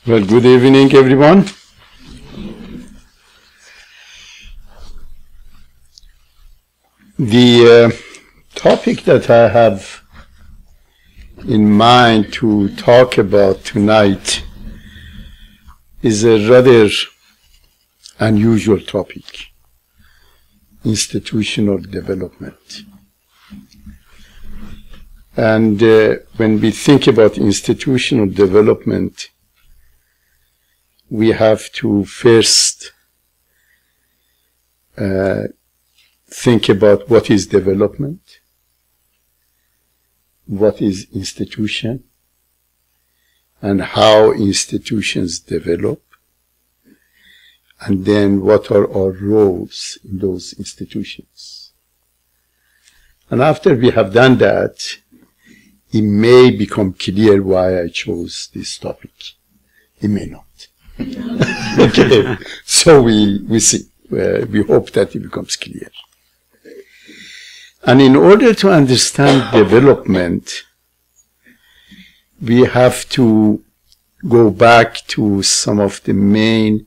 Well, good evening, everyone. The topic that I have in mind to talk about tonight is a rather unusual topic: institutional development. And when we think about institutional development, we have to first think about what is development, what is institution, and how institutions develop, and then what are our roles in those institutions. And after we have done that, it may become clear why I chose this topic. It may not. Okay, so we see. We hope that it becomes clear. And in order to understand development, we have to go back to some of the main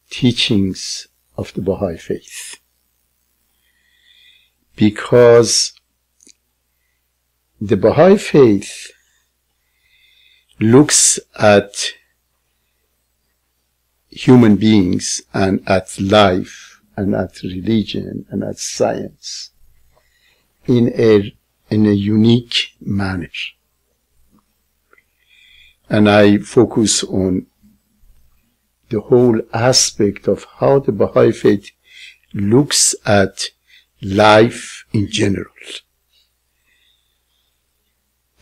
teachings of the Baha'i faith. Because the Baha'i faith looks at human beings and at life and at religion and at science in a unique manner. And I focus on the whole aspect of how the Baha'i faith looks at life in general.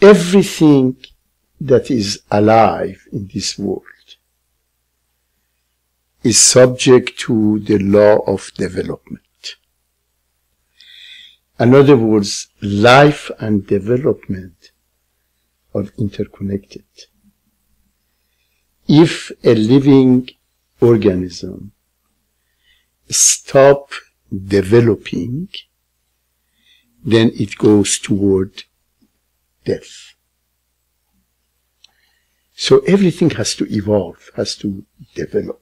Everything that is alive in this world is subject to the law of development. In other words, life and development are interconnected. If a living organism stops developing, then it goes toward death. So everything has to evolve, has to develop.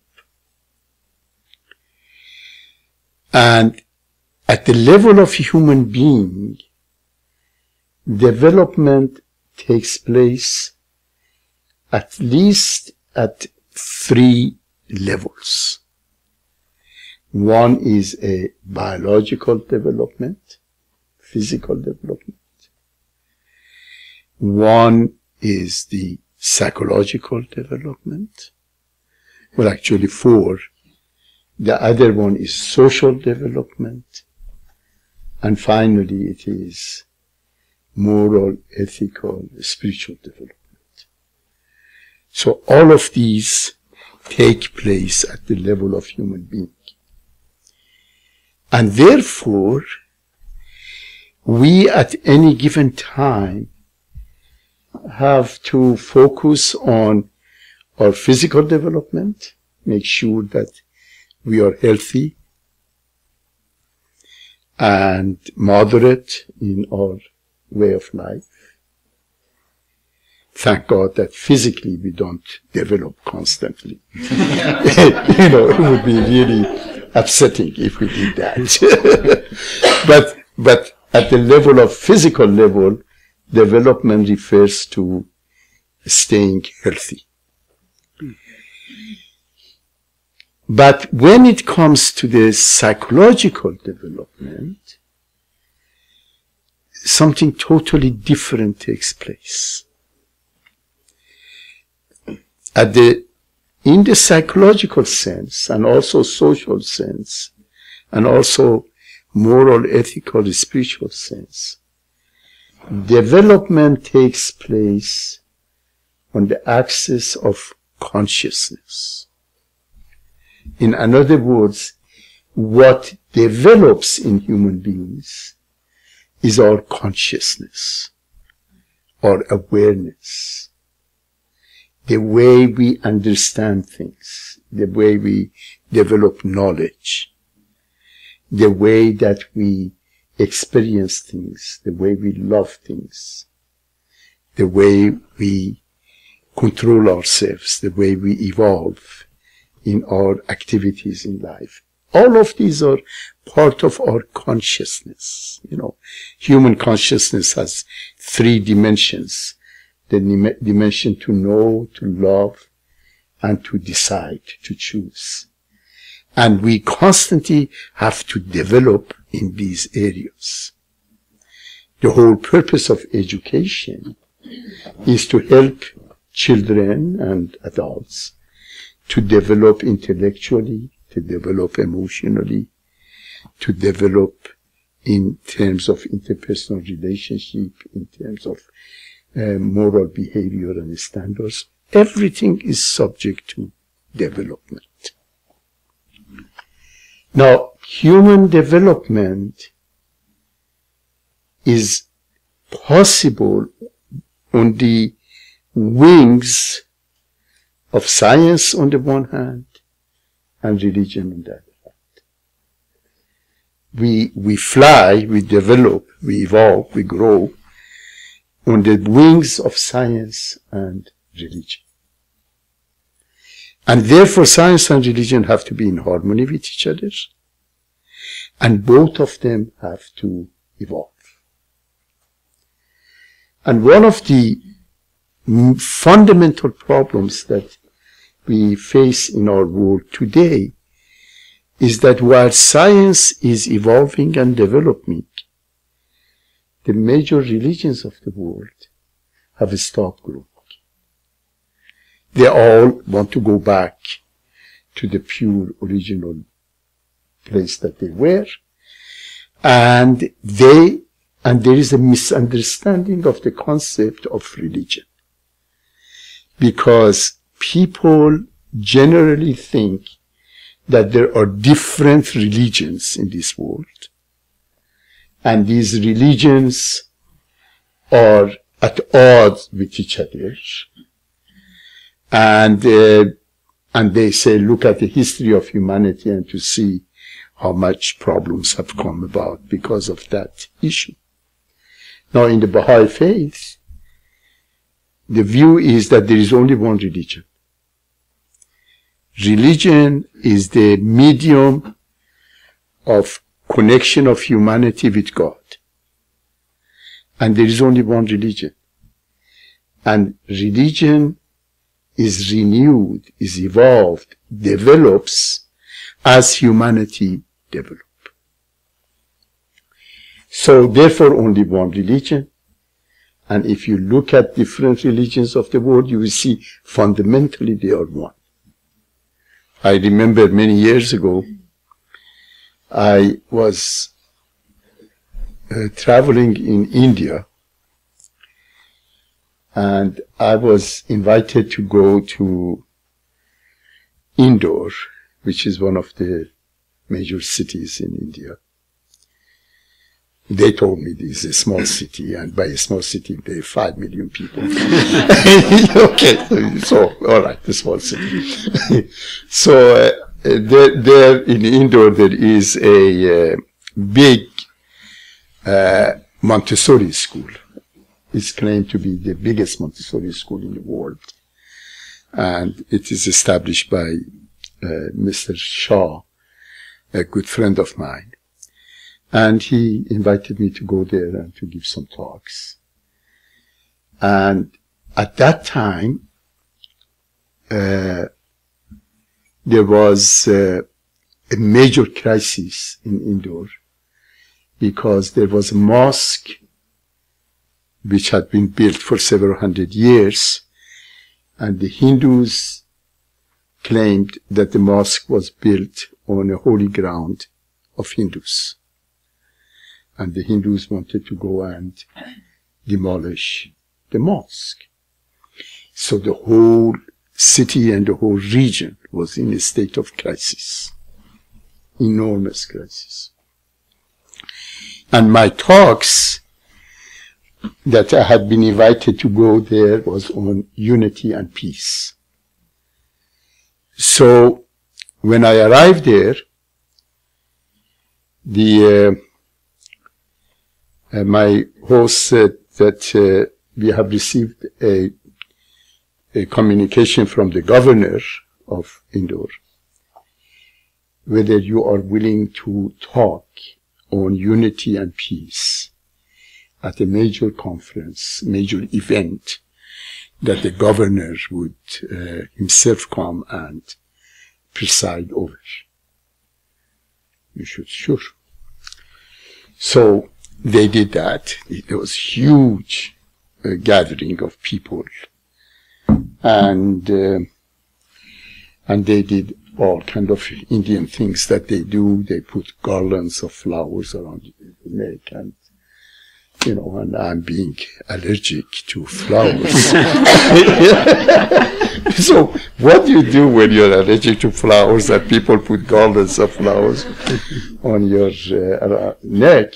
And at the level of human being, development takes place at least at 3 levels. One is a biological development, physical development. One is the psychological development. Well, actually 4. The other one is social development. And finally, it is moral, ethical, spiritual development. So all of these take place at the level of human being. And therefore, we at any given time have to focus on our physical development, make sure that we are healthy and moderate in our way of life. Thank God that physically we don't develop constantly. It would be really upsetting if we did that. But at the level of physical level, development refers to staying healthy. But when it comes to the psychological development, something totally different takes place. In the psychological sense, and also social sense, and also moral, ethical, spiritual sense, development takes place on the axis of consciousness. In other words, what develops in human beings is our consciousness, our awareness, the way we understand things, the way we develop knowledge, the way that we experience things, the way we love things, the way we control ourselves, the way we evolve in our activities in life. All of these are part of our consciousness. You know, human consciousness has 3 dimensions. The dimension to know, to love, and to decide, to choose. And we constantly have to develop in these areas. The whole purpose of education is to help children and adults to develop intellectually, to develop emotionally, to develop in terms of interpersonal relationship, in terms of moral behavior and standards. Everything is subject to development. Now, human development is possible on the wings of science on the one hand and religion on the other hand. We fly, we develop, we evolve, we grow on the wings of science and religion. And therefore science and religion have to be in harmony with each other, and both of them have to evolve. And one of the fundamental problems that we face in our world today is that while science is evolving and developing, the major religions of the world have stopped growing. They all want to go back to the pure original place that they were, and there is a misunderstanding of the concept of religion, because people generally think that there are different religions in this world, and these religions are at odds with each other. And they say, look at the history of humanity and to see how much problems have come about because of that issue. Now, in the Baha'i faith, the view is that there is only one religion. Religion is the medium of connection of humanity with God. And there is only one religion. And religion is renewed, is evolved, develops as humanity develops. So therefore only one religion. And if you look at different religions of the world, you will see fundamentally they are one. I remember many years ago, I was traveling in India, and I was invited to go to Indore, which is one of the major cities in India. They told me this is a small city, and by a small city, there are 5 million people. Okay, so, all right, a small city. So, there in Indore, there is a big Montessori school. It's claimed to be the biggest Montessori school in the world. And it is established by Mr. Shah, a good friend of mine. And he invited me to go there and to give some talks. And at that time, there was a major crisis in Indore, because there was a mosque which had been built for several hundred years, and the Hindus claimed that the mosque was built on a holy ground of Hindus. And the Hindus wanted to go and demolish the mosque. So the whole city and the whole region was in a state of crisis, enormous crisis. And my talks that I had been invited to go there was on unity and peace. So when I arrived there, my host said that we have received a a communication from the governor of Indore, whether you are willing to talk on unity and peace at a major conference, major event, that the governor would himself come and preside over. You should, sure. So they did that. It was huge gathering of people, and they did all kind of Indian things that they do. They put garlands of flowers around the neck, and and I'm being allergic to flowers. So what do you do when you're allergic to flowers and people put garlands of flowers on your neck?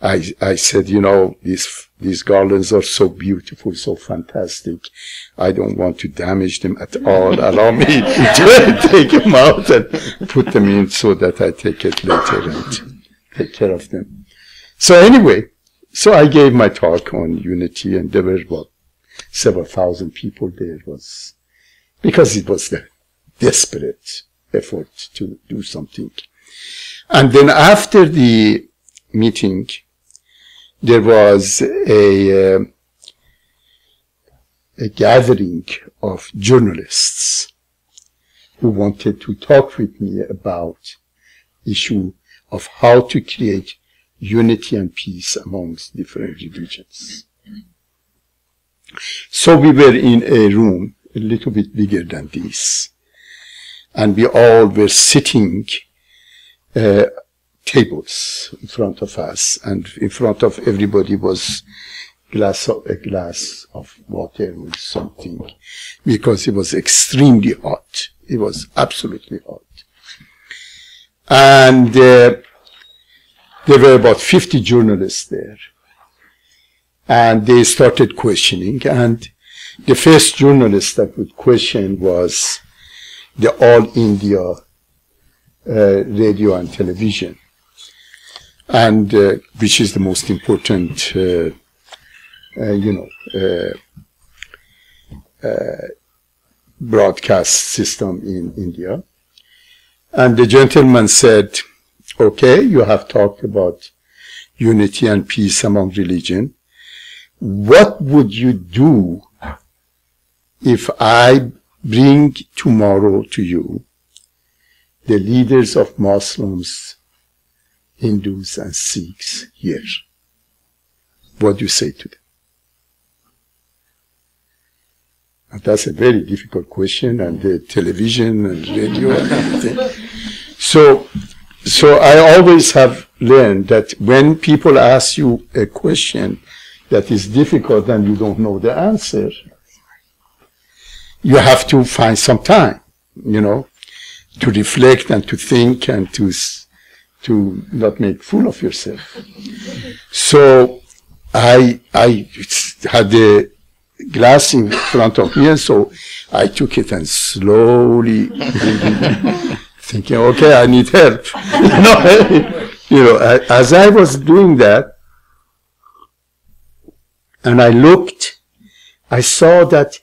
I said, these garlands are so beautiful, so fantastic. I don't want to damage them at all. Allow me to take them out and put them in so that I take it later and take care of them. So anyway, so I gave my talk on unity, and there were several thousand people there. Because it was the desperate effort to do something. And then after the meeting, there was a gathering of journalists who wanted to talk with me about issue of how to create unity and peace amongst different religions. So we were in a room a little bit bigger than this, and we all were sitting tables in front of us, and in front of everybody was a glass of water or something, because it was extremely hot. It was absolutely hot. And there were about 50 journalists there, and they started questioning, and the first journalist that would question was the All India radio and television, and which is the most important, broadcast system in India. And the gentleman said, okay, you have talked about unity and peace among religion. What would you do if I bring tomorrow to you the leaders of Muslims, Hindus, and Sikhs here? What do you say to them? And that's a very difficult question, and the television and radio and everything. So I always have learned that when people ask you a question that is difficult and you don't know the answer, you have to find some time, to reflect and to think and to not make fool of yourself. So I had the glass in front of me, and so I took it and slowly thinking, okay, I need help. As I was doing that, and I looked, I saw that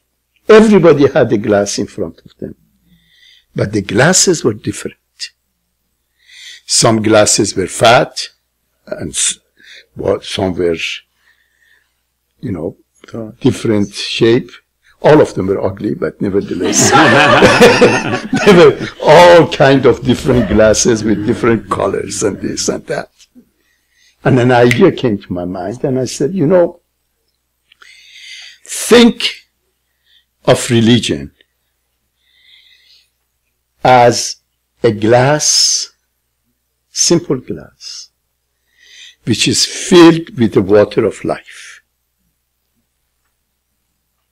everybody had a glass in front of them, but the glasses were different. Some glasses were fat, and some were, different shape. All of them were ugly, but nevertheless, there were all kind of different glasses with different colors and this and that. And an idea came to my mind, and I said, think of religion as a glass, simple glass, which is filled with the water of life.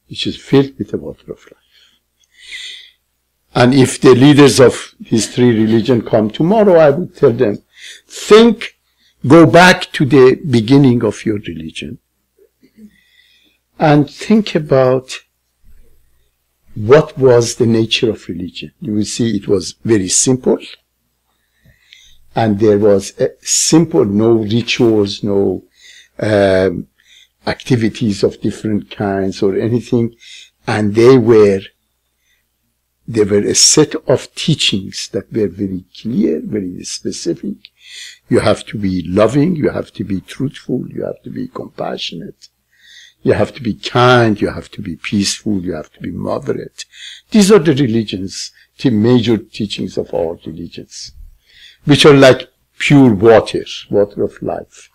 Which is filled with the water of life. And if the leaders of these three religions come tomorrow, I would tell them, go back to the beginning of your religion and think about what was the nature of religion. You will see it was very simple, and there was no rituals, no activities of different kinds or anything. And they were a set of teachings that were very clear, very specific. You have to be loving, you have to be truthful, you have to be compassionate, you have to be kind, you have to be peaceful, you have to be moderate. These are the religions, the major teachings of all religions, which are like pure water of life.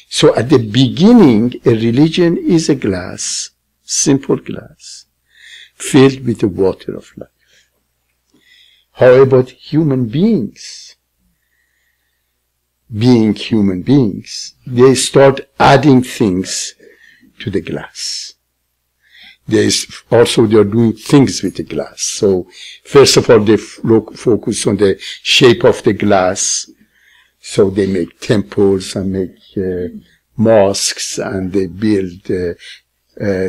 So at the beginning, a religion is a glass, simple glass, filled with the water of life. How about human beings? Being human beings, they start adding things to the glass. They are doing things with the glass. So first of all, they focus on the shape of the glass. So they make temples and make mosques, and they build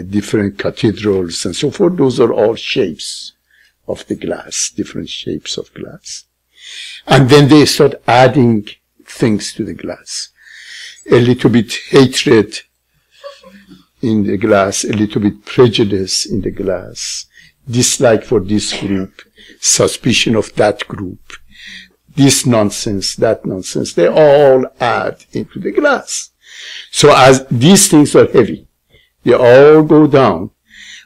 different cathedrals and so forth. Those are all shapes of the glass, different shapes of glass. And then they start adding things to the glass. A little bit hatred in the glass, a little bit prejudice in the glass, dislike for this group, suspicion of that group, this nonsense, that nonsense. They all add into the glass. So as these things are heavy, they all go down.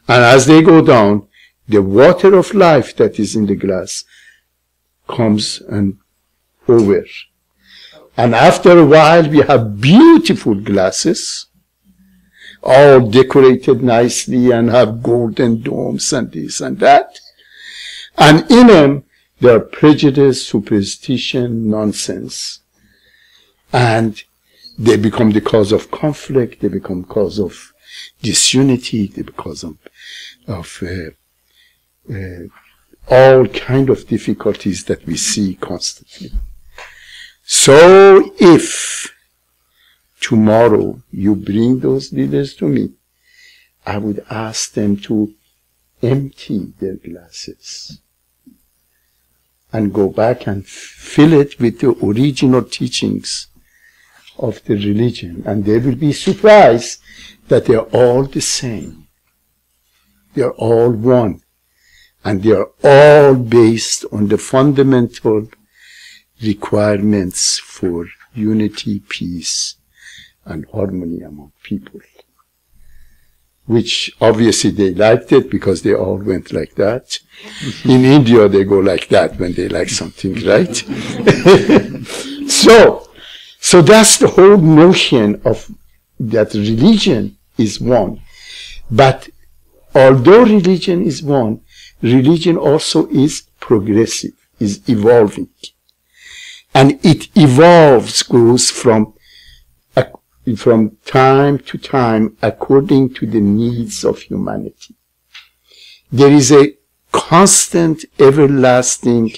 And as they go down, the water of life that is in the glass comes and over. And after a while, we have beautiful glasses, all decorated nicely and have golden domes and this and that. And in them, there are prejudice, superstition, nonsense. And they become the cause of conflict, they become cause of disunity, they become of all kind of difficulties that we see constantly. So if tomorrow you bring those leaders to me, I would ask them to empty their glasses and go back and fill it with the original teachings of the religion. And they will be surprised that they are all the same. They are all one. And they are all based on the fundamental requirements for unity, peace, and harmony among people. Which obviously they liked it because they all went like that. In India they go like that when they like something, right? So that's the whole notion of that religion is one. But although religion is one, religion also is progressive, is evolving. And it evolves, goes from time to time according to the needs of humanity. There is a constant, everlasting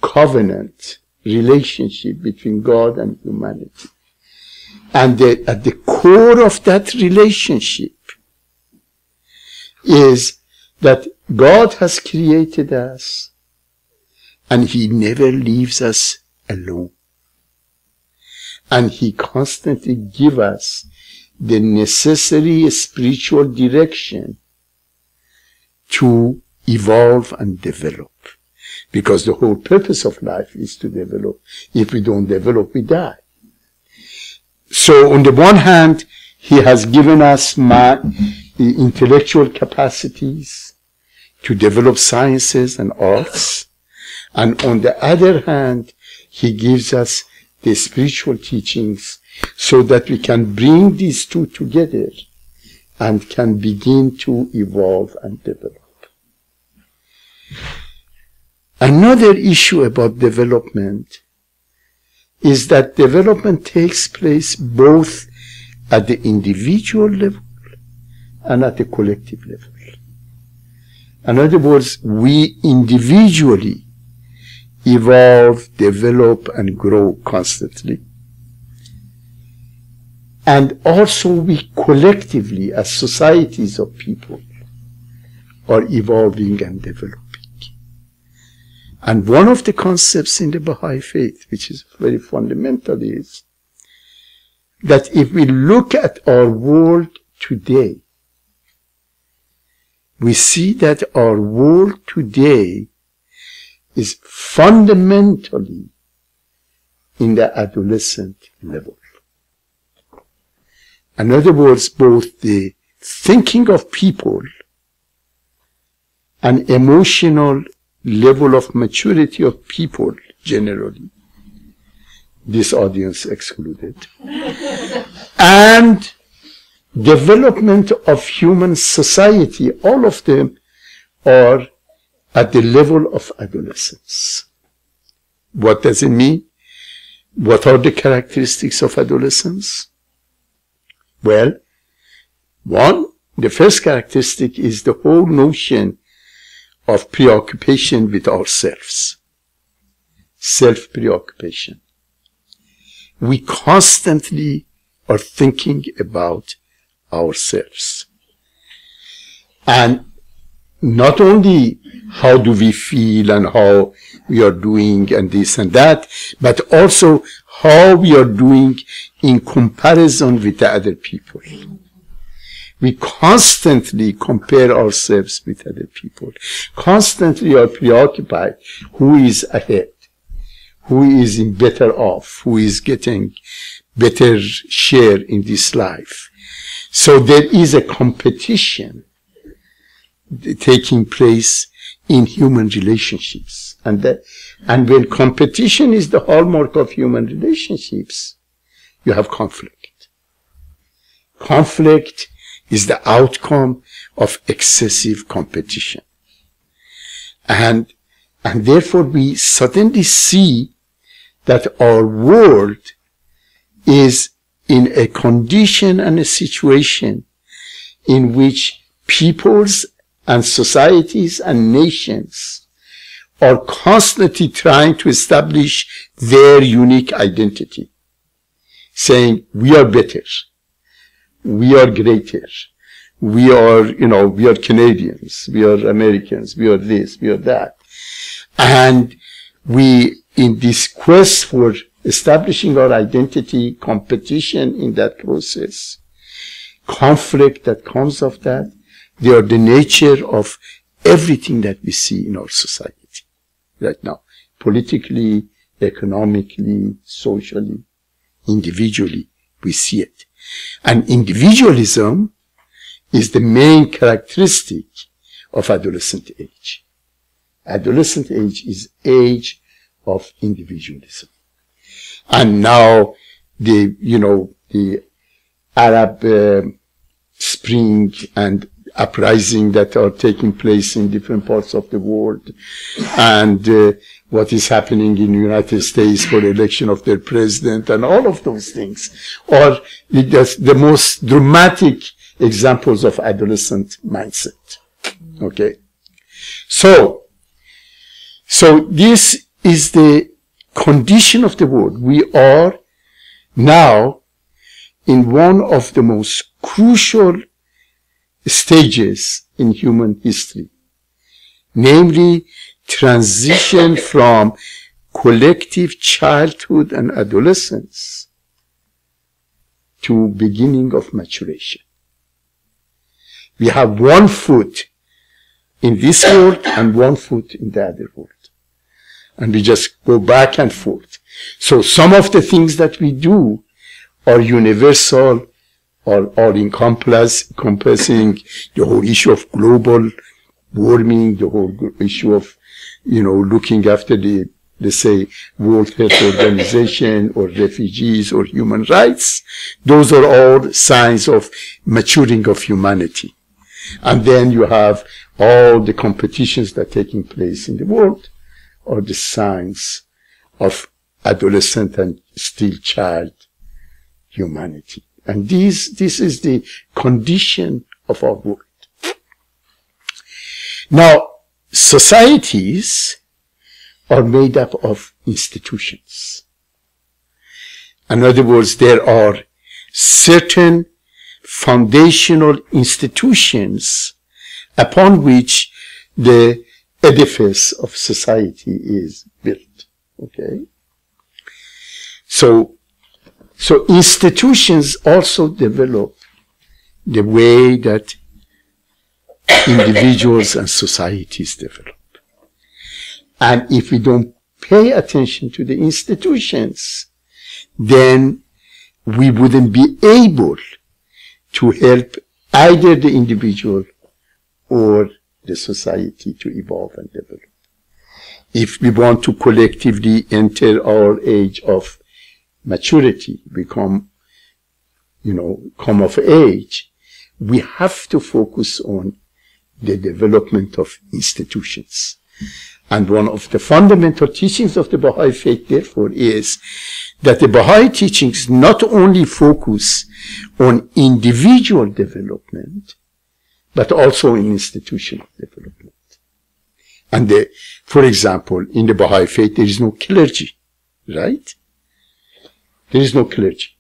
covenant relationship between God and humanity. And at the core of that relationship is that God has created us and He never leaves us alone. And He constantly gives us the necessary spiritual direction to evolve and develop. Because the whole purpose of life is to develop. If we don't develop, we die. So on the one hand, He has given us the intellectual capacities to develop sciences and arts. And on the other hand, He gives us the spiritual teachings so that we can bring these two together and can begin to evolve and develop. Another issue about development is that development takes place both at the individual level and at the collective level. In other words, we individually evolve, develop, and grow constantly. And also we collectively, as societies of people, are evolving and developing. And one of the concepts in the Baha'i faith, which is very fundamental, is that if we look at our world today, we see that our world today is fundamentally in the adolescent level. In other words, both the thinking of people and emotional level of maturity of people generally, this audience excluded, and development of human society, all of them are at the level of adolescence. What does it mean? What are the characteristics of adolescence? Well, the first characteristic is the whole notion of preoccupation with ourselves. Self-preoccupation. We constantly are thinking about ourselves. And not only how do we feel and how we are doing and this and that, but also how we are doing in comparison with the other people. We constantly compare ourselves with other people. Constantly are preoccupied who is ahead, who is in better off, who is getting better share in this life. So there is a competition taking place in human relationships. And when competition is the hallmark of human relationships, you have conflict. Conflict is the outcome of excessive competition. And therefore we suddenly see that our world is in a condition and a situation in which peoples and societies and nations are constantly trying to establish their unique identity, saying, we are better, we are greater, we are Canadians, we are Americans, we are this, we are that. And we, in this quest for establishing our identity, competition in that process, conflict that comes of that, they are the nature of everything that we see in our society right now. Politically, economically, socially, individually, we see it. And individualism is the main characteristic of adolescent age. Adolescent age is age of individualism. And now the Arab Spring and uprising that are taking place in different parts of the world, and what is happening in the United States for the election of their president, and all of those things are the most dramatic examples of adolescent mindset. Okay, so this is the condition of the world. We are now in one of the most crucial stages in human history, namely transition from collective childhood and adolescence to beginning of maturation. We have one foot in this world and one foot in the other world. And we just go back and forth. So some of the things that we do are universal, or encompassing the whole issue of global warming, the whole issue of, looking after the, let's say, World Health Organization, or refugees, or human rights. Those are all signs of maturing of humanity. And then you have all the competitions that are taking place in the world, or the signs of adolescent and still child humanity. And this is the condition of our world. Now, societies are made up of institutions. In other words, there are certain foundational institutions upon which the edifice of society is built. Okay? So institutions also develop the way that individuals and societies develop. And if we don't pay attention to the institutions, then we wouldn't be able to help either the individual or the society to evolve and develop. If we want to collectively enter our age of maturity, come of age, we have to focus on the development of institutions. And one of the fundamental teachings of the Baha'i faith, therefore, is that the Baha'i teachings not only focus on individual development, but also in institutional development. And for example, in the Baha'i faith, there is no clergy, right? There is no clergy.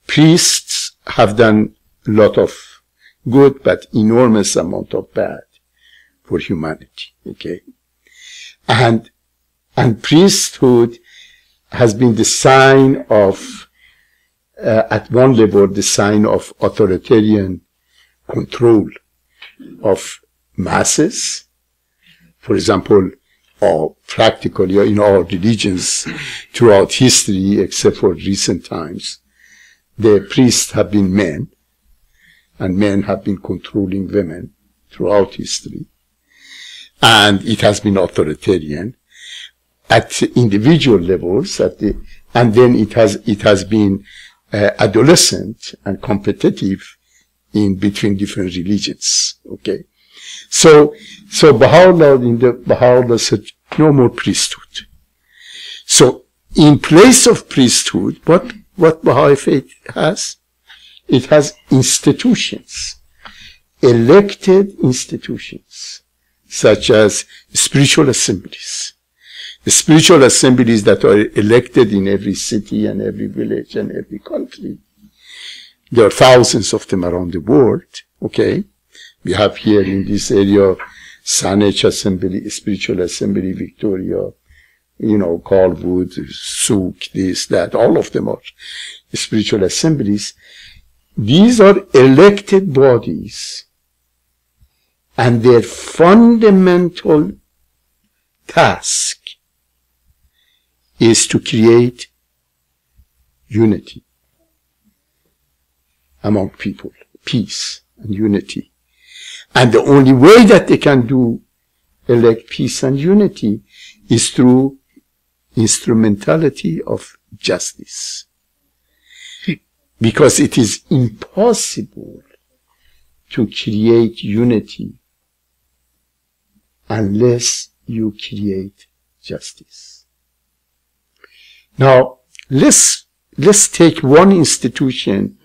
Priests have done a lot of good, but enormous amount of bad for humanity, okay? And priesthood has been the sign of, at one level, the sign of authoritarian control of masses. For example, practically in all religions throughout history, except for recent times, the priests have been men, and men have been controlling women throughout history. And it has been authoritarian at individual levels, and then it has been adolescent and competitive in between different religions. Okay, so Baha'u'llah, in the Baha'u'llah said no more priesthood. So in place of priesthood, what Baha'i faith has? It has institutions, elected institutions, such as spiritual assemblies. The spiritual assemblies that are elected in every city and every village and every country. There are thousands of them around the world, okay? We have here in this area, Saanich Assembly, Spiritual Assembly, Victoria, Carlwood, Souk, this, that, all of them are spiritual assemblies. These are elected bodies, and their fundamental task is to create unity among people, peace and unity. And the only way that they can elect peace and unity is through instrumentality of justice. Because it is impossible to create unity unless you create justice. Now, let's take one institution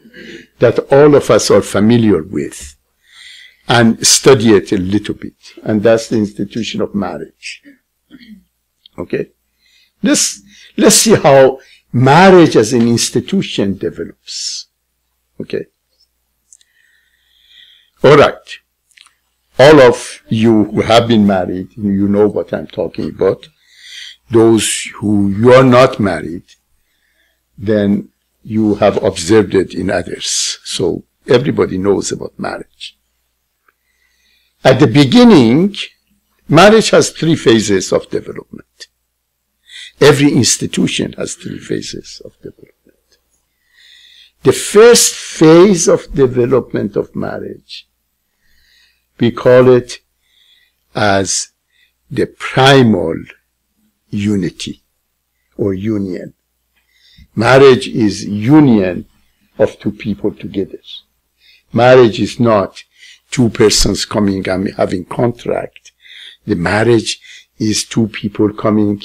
that all of us are familiar with and study it a little bit, and that's the institution of marriage. Okay? Let's see how marriage as an institution develops. Okay? All right. All of you who have been married, you know what I'm talking about. Those who you are not married, then you have observed it in others. So everybody knows about marriage. At the beginning, marriage has 3 phases of development. Every institution has 3 phases of development. The first phase of development of marriage, we call it as the primal unity or union. Marriage is union of 2 people together. Marriage is not 2 persons coming and having contract. The marriage is 2 people coming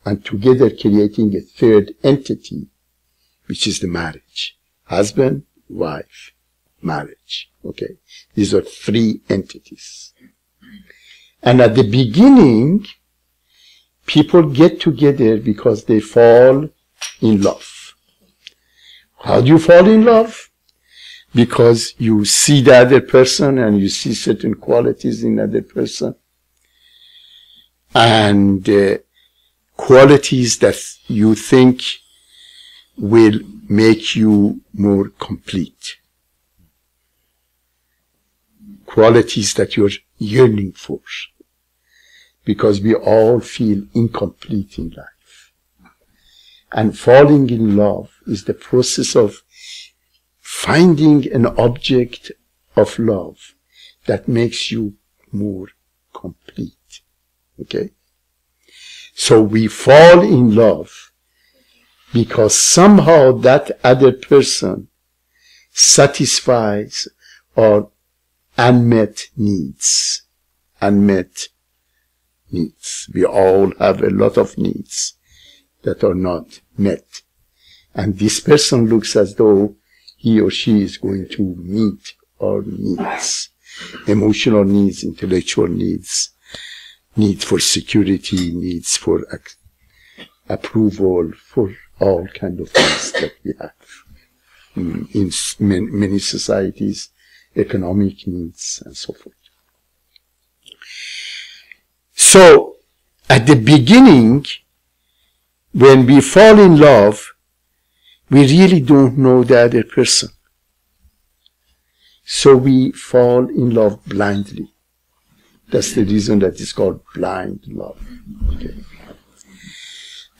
and together creating a 3rd entity, which is the marriage. Husband, wife, marriage. Okay. These are 3 entities. And at the beginning, people get together because they fall in love. How do you fall in love? Because you see the other person and you see certain qualities in the other person. And qualities that you think will make you more complete. qualities that you're yearning for. Because we all feel incomplete in life. And falling in love is the process of finding an object of love that makes you more complete. Okay? So we fall in love because somehow that other person satisfies our unmet needs. Unmet needs. We all have a lot of needs that are not met. And this person looks as though he or she is going to meet our needs. Emotional needs, intellectual needs, need for security, needs for approval, for all kinds of things that we have. In many societies, economic needs and so forth. So, at the beginning, when we fall in love, we really don't know the other person. So we fall in love blindly. That's the reason that it's called blind love. Okay.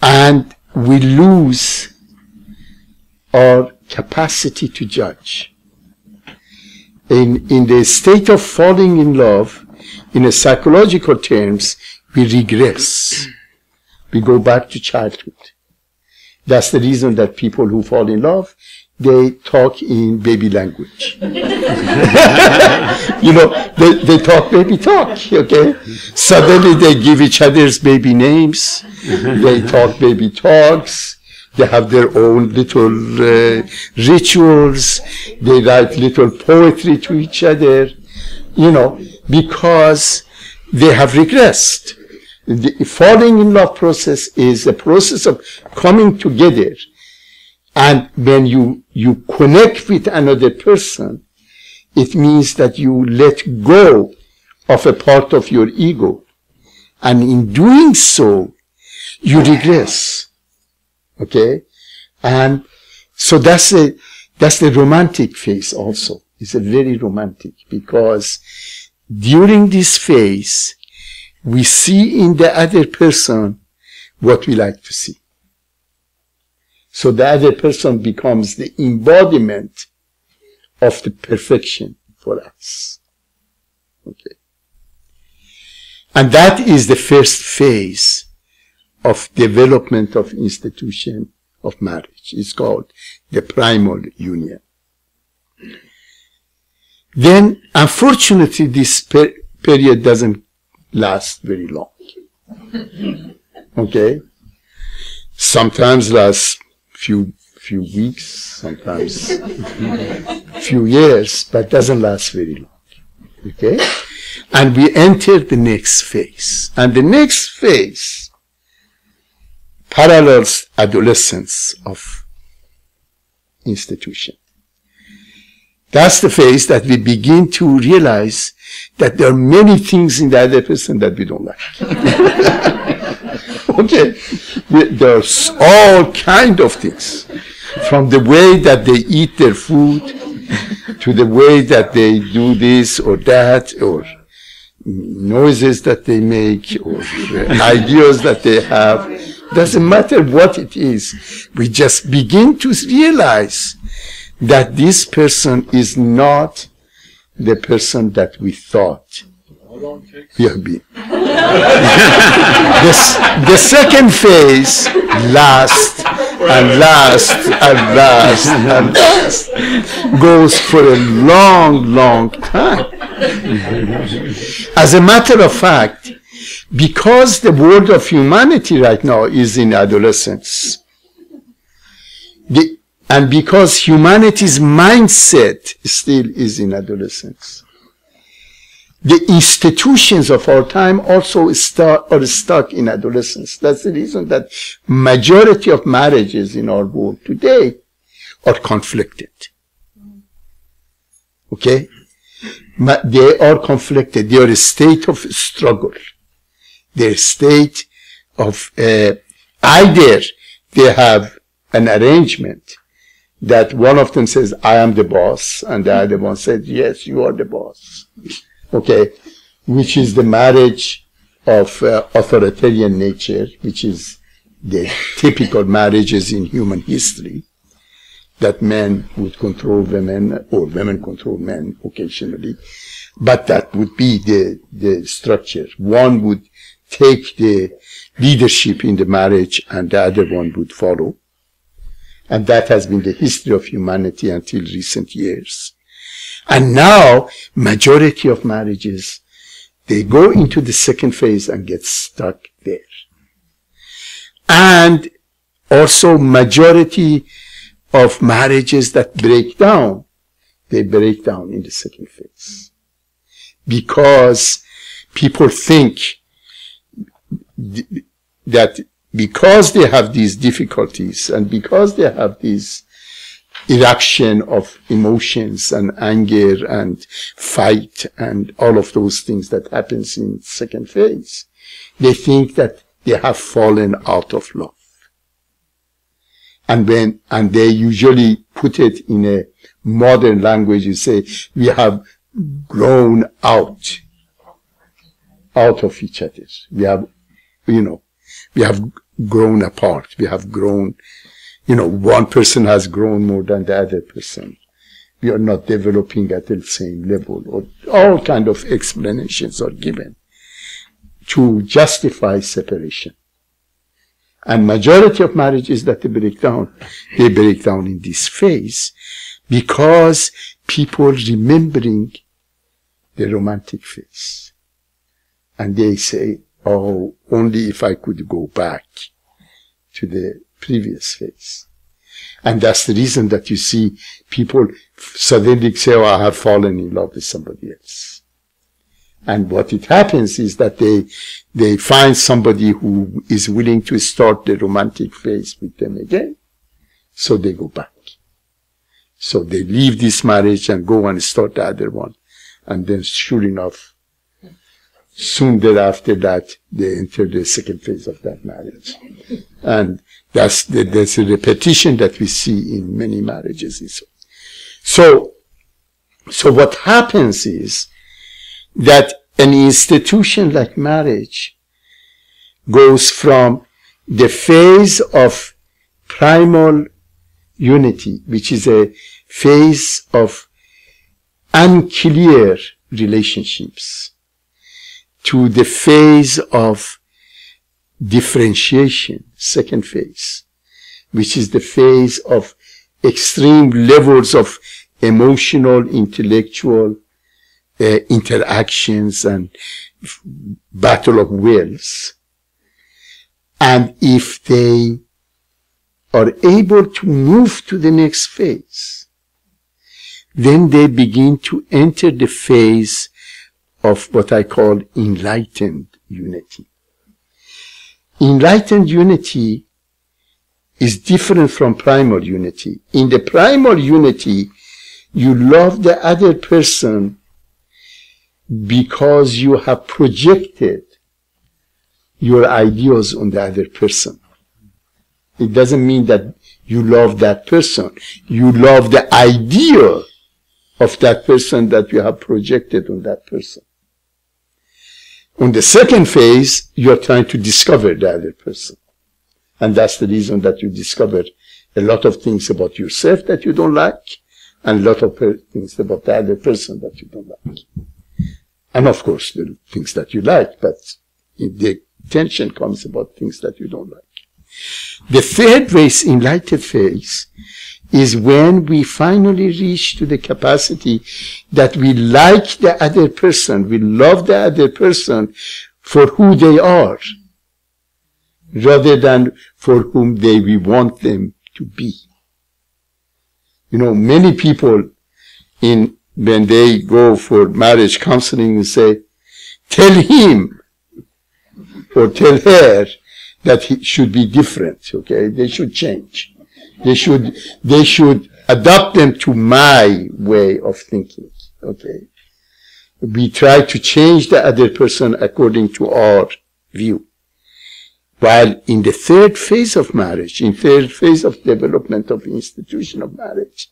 And we lose our capacity to judge. In the state of falling in love, in a psychological terms, we regress. We go back to childhood. That's the reason that people who fall in love, they talk in baby language. You know, they talk baby talk, okay? Suddenly they give each other's baby names. They talk baby talks. They have their own little rituals. They write little poetry to each other, you know, because they have regressed. The falling in love process is a process of coming together. And when you connect with another person, it means that you let go of a part of your ego. And in doing so, you regress. Okay? And so that's the romantic phase also. It's a very romantic, because during this phase, we see in the other person what we like to see. So the other person becomes the embodiment of the perfection for us. Okay. And that is the first phase of development of institution of marriage. It's called the primal union. Then, unfortunately, this period doesn't last very long. Okay? Sometimes lasts few weeks, sometimes few years, but doesn't last very long. Okay? And we enter the next phase. And the next phase parallels adolescence of institution. That's the phase that we begin to realize that there are many things in the other person that we don't like. Okay? There's all kind of things. From the way that they eat their food, to the way that they do this or that, or noises that they make, or ideas that they have. Doesn't matter what it is. We just begin to realize that this person is not the person that we thought we have been. The second phase lasts and lasts and lasts and lasts, goes for a long, long time. As a matter of fact, because the world of humanity right now is in adolescence, and because humanity's mindset still is in adolescence, the institutions of our time also are stuck in adolescence. That's the reason that majority of marriages in our world today are conflicted. Okay? They are conflicted. They are a state of struggle. They're a state of either they have an arrangement that one of them says, I am the boss, and the other one says, yes, you are the boss. Okay, which is the marriage of authoritarian nature, which is the typical marriages in human history, that men would control women, or women control men occasionally, but that would be the structure. One would take the leadership in the marriage and the other one would follow. And that has been the history of humanity until recent years. And now, majority of marriages, they go into the second phase and get stuck there. And also majority of marriages that break down, they break down in the second phase. Because people think that because they have these difficulties and because they have this eruption of emotions and anger and fight and all of those things that happens in second phase, they think that they have fallen out of love. And they usually put it in a modern language, you say, we have grown out of each other. We have, we have grown apart. We have grown, one person has grown more than the other person. We are not developing at the same level, or all kind of explanations are given to justify separation. And majority of marriages that they break down in this phase because people remembering the romantic phase. And they say, oh, only if I could go back to the previous phase. And that's the reason that you see people suddenly say, oh, I have fallen in love with somebody else. And what it happens is that they find somebody who is willing to start the romantic phase with them again. So they go back. So they leave this marriage and go and start the other one. And then sure enough, soon thereafter that, they enter the second phase of that marriage. And that's a repetition that we see in many marriages. So what happens is that an institution like marriage goes from the phase of primal unity, which is a phase of unclear relationships, to the phase of differentiation, second phase, which is the phase of extreme levels of emotional, intellectual interactions and battle of wills. And if they are able to move to the next phase, then they begin to enter the phase of what I call enlightened unity. Enlightened unity is different from primal unity. In the primal unity, you love the other person because you have projected your ideas on the other person. It doesn't mean that you love that person. You love the idea of that person that you have projected on that person. On the second phase, you are trying to discover the other person. And that's the reason that you discover a lot of things about yourself that you don't like, and a lot of things about the other person that you don't like. And of course, the things that you like, but the tension comes about things that you don't like. The third phase, enlightened phase, is when we finally reach to the capacity that we like the other person, we love the other person for who they are, rather than for whom we want them to be. Many people when they go for marriage counseling say, tell him or tell her that he should be different, okay? They should change. They should adapt them to my way of thinking, okay? We try to change the other person according to our view. While in the third phase of marriage, in third phase of development of institution of marriage,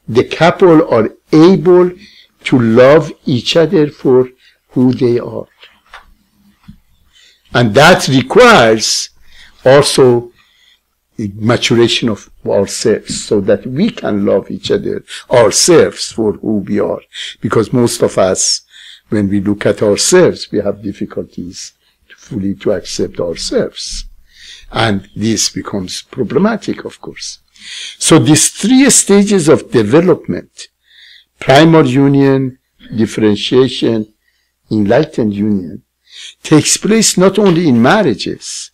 the couple are able to love each other for who they are. And that requires also maturation of ourselves so that we can love each other, ourselves for who we are. Because most of us, when we look at ourselves, we have difficulties fully to accept ourselves. And this becomes problematic, of course. So these three stages of development, primal union, differentiation, enlightened union, takes place not only in marriages,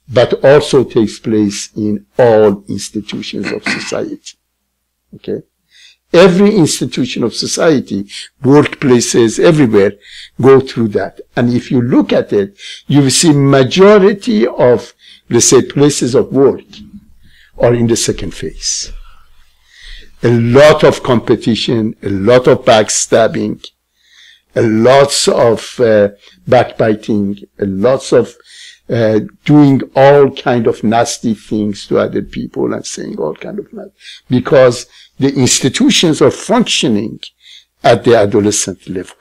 but also takes place in all institutions of society. Okay? Every institution of society, workplaces, everywhere, go through that. And if you look at it, you will see majority of, let's say, places of work are in the second phase. A lot of competition, a lot of backstabbing, a lots of backbiting, a lots of doing all kind of nasty things to other people and saying all kind of nasty, because the institutions are functioning at the adolescent level.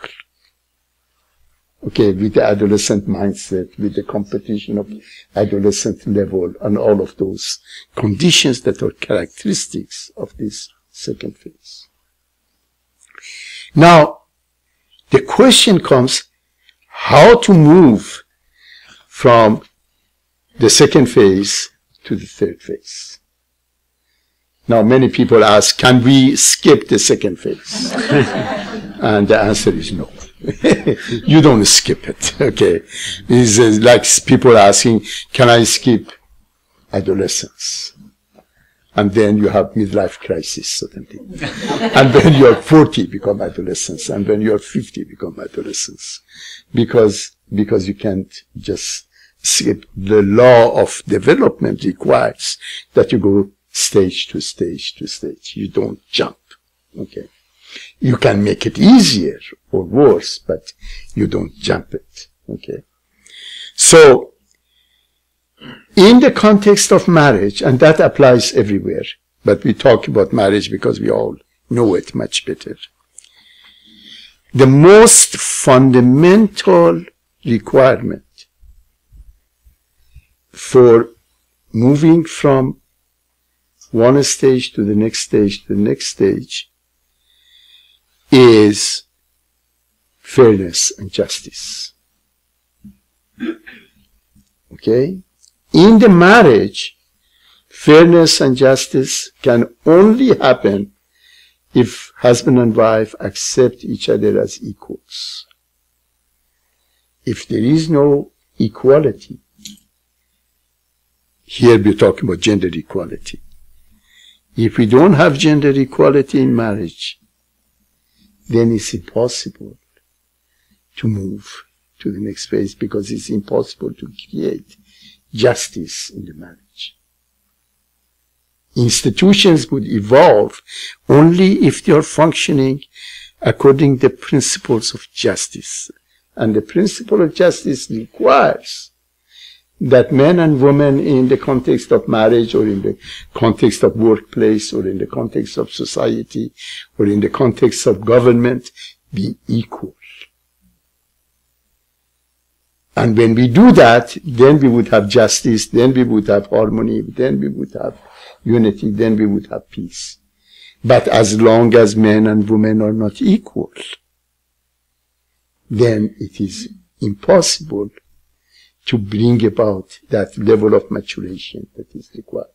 Okay, with the adolescent mindset, with the competition of adolescent level, and all of those conditions that are characteristics of this second phase. Now, the question comes, how to move from the second phase to the third phase. Now, many people ask, can we skip the second phase? And the answer is no. You don't skip it, okay? It's like people asking, can I skip adolescence? And then you have midlife crisis suddenly. And when you're 40, become adolescents. And when you're 50, become adolescents. Because you can't just skip. The law of development requires that you go stage to stage to stage. You don't jump. Okay. You can make it easier or worse, but you don't jump it. Okay. So, in the context of marriage, and that applies everywhere, but we talk about marriage because we all know it much better. The most fundamental requirement for moving from one stage to the next stage to the next stage is fairness and justice. Okay? In the marriage, fairness and justice can only happen if husband and wife accept each other as equals. If there is no equality, here we're talking about gender equality. If we don't have gender equality in marriage, then it's impossible to move to the next phase, because it's impossible to create justice in the marriage. Institutions would evolve only if they are functioning according to the principles of justice. And the principle of justice requires that men and women in the context of marriage, or in the context of workplace, or in the context of society, or in the context of government, be equal. And when we do that, then we would have justice, then we would have harmony, then we would have unity, then we would have peace. But as long as men and women are not equal, then it is impossible to bring about that level of maturation that is required.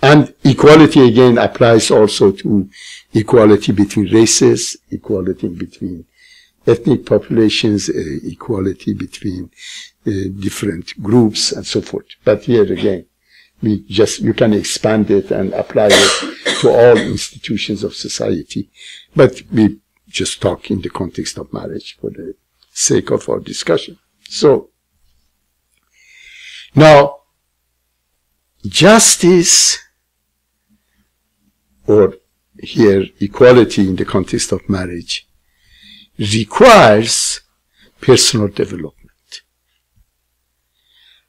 And equality again applies also to equality between races, equality between ethnic populations, equality between different groups and so forth. But here again, you can expand it and apply it to all institutions of society. But we just talk in the context of marriage for the sake of our discussion. So, now, justice, or here equality in the context of marriage, requires personal development.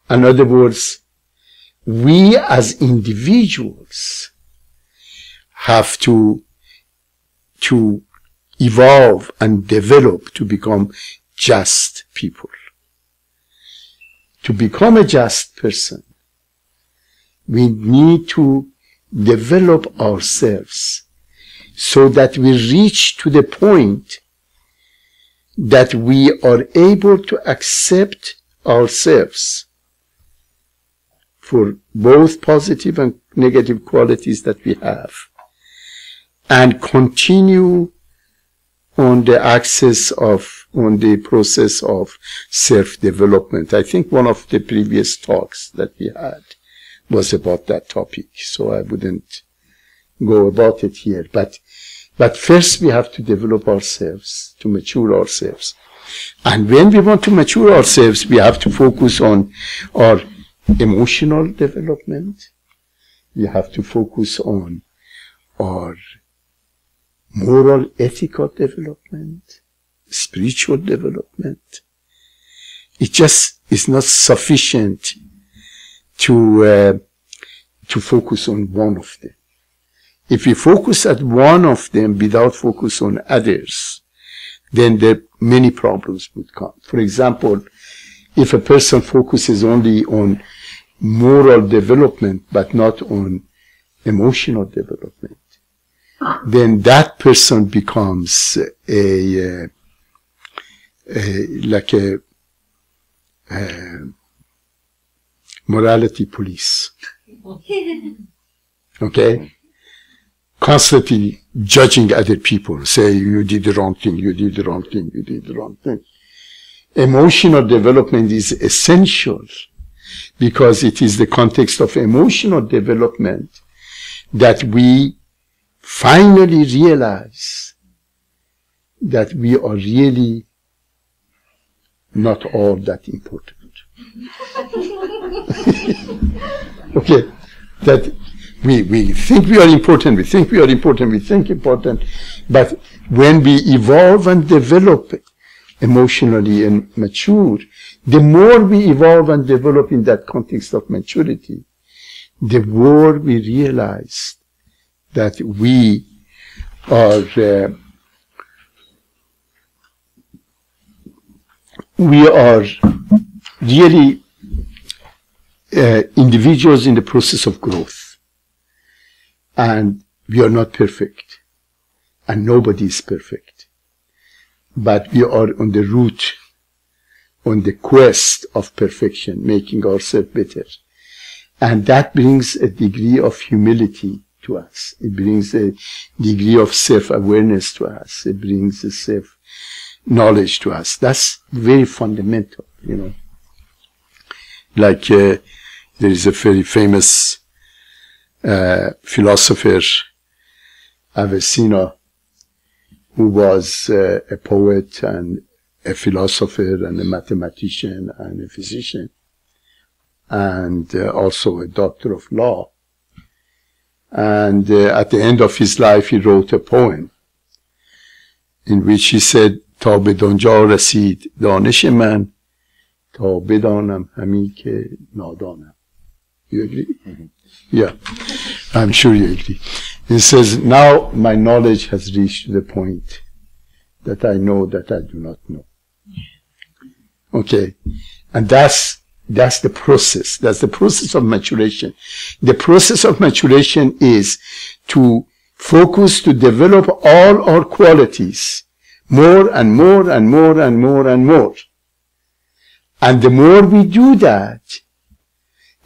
In other words, we as individuals have to evolve and develop to become just people. To become a just person, we need to develop ourselves so that we reach to the point that we are able to accept ourselves for both positive and negative qualities that we have, and continue on the on the process of self-development. I think one of the previous talks that we had was about that topic, so I wouldn't go about it here. But first we have to develop ourselves, to mature ourselves. And when we want to mature ourselves, we have to focus on our emotional development. We have to focus on our moral, ethical development, spiritual development. It just is not sufficient to focus on one of them. If we focus at one of them without focus on others, then many problems would come. For example, if a person focuses only on moral development but not on emotional development, then that person becomes like a morality police. Okay? Constantly judging other people, say you did the wrong thing, you did the wrong thing, you did the wrong thing. Emotional development is essential because it is the context of emotional development that we finally realize that we are really not all that important. Okay, that we think we are important, we think we are important, we think important, but when we evolve and develop emotionally and mature, the more we evolve and develop in that context of maturity, the more we realize that we are really individuals in the process of growth, and we are not perfect, and nobody is perfect, but we are on the route, on the quest of perfection, making ourselves better, and that brings a degree of humility to us. It brings a degree of self-awareness to us. It brings a self-knowledge to us. That's very fundamental, you know. Like there is a very famous philosopher, Avicenna, who was a poet and a philosopher and a mathematician and a physician, and also a doctor of law. And at the end of his life, he wrote a poem in which he said, تا به دنجا رسید دانش من تا بدانم همی که نادانم. You agree? Mm-hmm. Yeah, I'm sure you agree. He says, now my knowledge has reached the point that I know that I do not know. Okay, and that's the process. That's the process of maturation. The process of maturation is to focus, to develop all our qualities more and more and more and more and more. And the more we do that,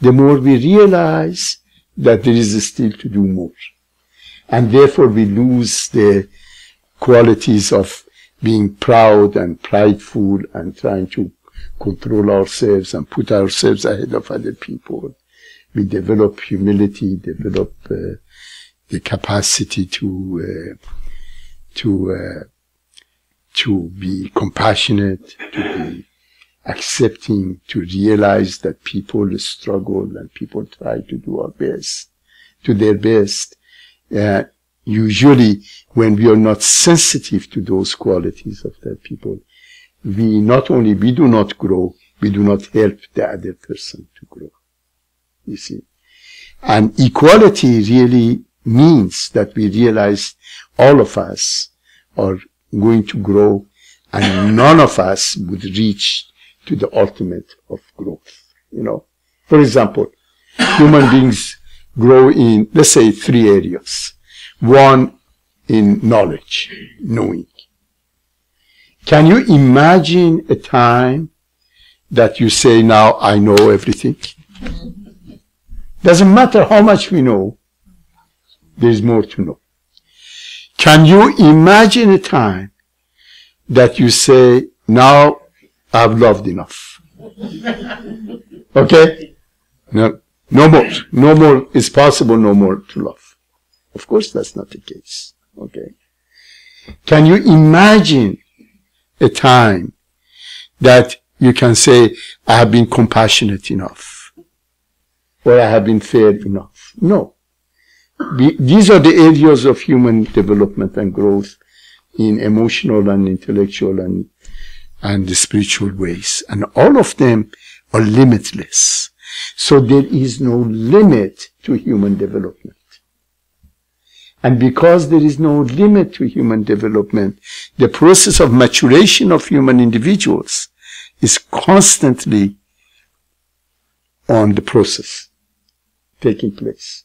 the more we realize that there is still to do more. And therefore we lose the qualities of being proud and prideful and trying to control ourselves and put ourselves ahead of other people. We develop humility, develop the capacity to be compassionate, to be accepting, to realize that people struggle and people try to do their best. Usually when we are not sensitive to those qualities of that people, we do not grow, we do not help the other person to grow. You see. And equality really means that we realize all of us are going to grow and none of us would reach to the ultimate of growth. You know, for example, human beings grow in, let's say, 3 areas. One, in knowledge, knowing. Can you imagine a time that you say, now I know everything? Doesn't matter how much we know, there's more to know. Can you imagine a time that you say, now I've loved enough? Okay? No more. No more is possible, no more to love. Of course, that's not the case. Okay? Can you imagine a time that you can say, I have been compassionate enough, or I have been fair enough? No. These are the areas of human development and growth in emotional and intellectual and the spiritual ways. And all of them are limitless. So there is no limit to human development. And because there is no limit to human development, the process of maturation of human individuals is constantly on the process taking place.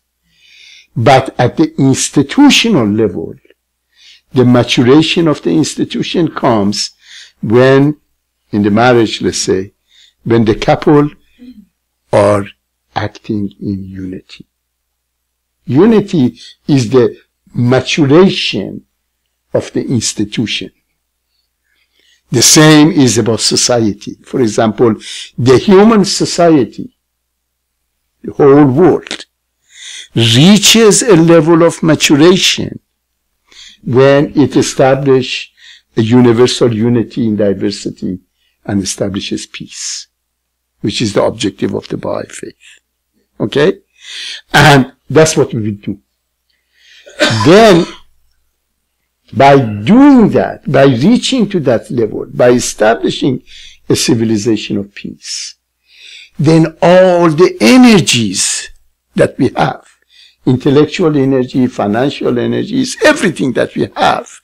But at the institutional level, the maturation of the institution comes when, in the marriage, let's say, when the couple are acting in unity. Unity is the maturation of the institution. The same is about society. For example, the human society, the whole world, reaches a level of maturation when it establishes a universal unity in diversity and establishes peace, which is the objective of the Baha'i faith. Okay? And that's what we will do. Then, by doing that, by reaching to that level, by establishing a civilization of peace, then all the energies that we have, intellectual energy, financial energies, everything that we have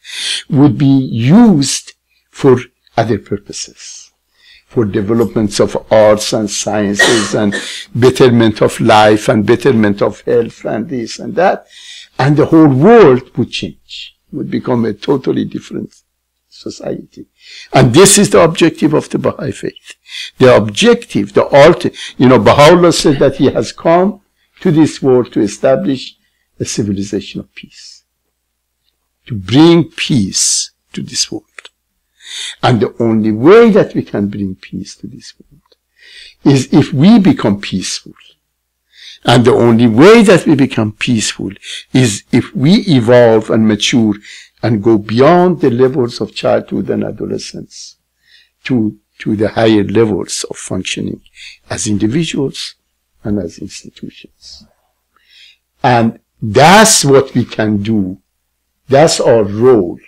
would be used for other purposes, for developments of arts and sciences and betterment of life and betterment of health and this and that. And the whole world would change, would become a totally different society. And this is the objective of the Baha'i faith. The objective, the ultimate, Baha'u'llah said that he has come to this world to establish a civilization of peace, to bring peace to this world. And the only way that we can bring peace to this world is if we become peaceful. And the only way that we become peaceful is if we evolve and mature and go beyond the levels of childhood and adolescence to the higher levels of functioning as individuals and as institutions. And that's what we can do. That's our role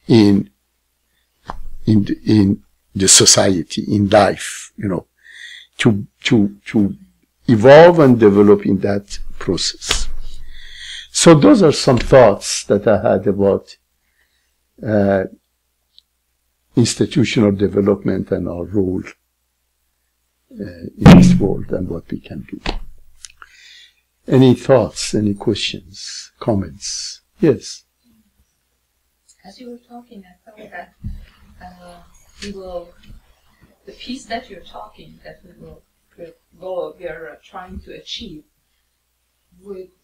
in the society, in life, to evolve and develop in that process. So those are some thoughts that I had about institutional development and our role in this world and what we can do. Any thoughts, any questions, comments? Yes? As you were talking, I thought that the peace that you're talking, that we are trying to achieve, wouldn't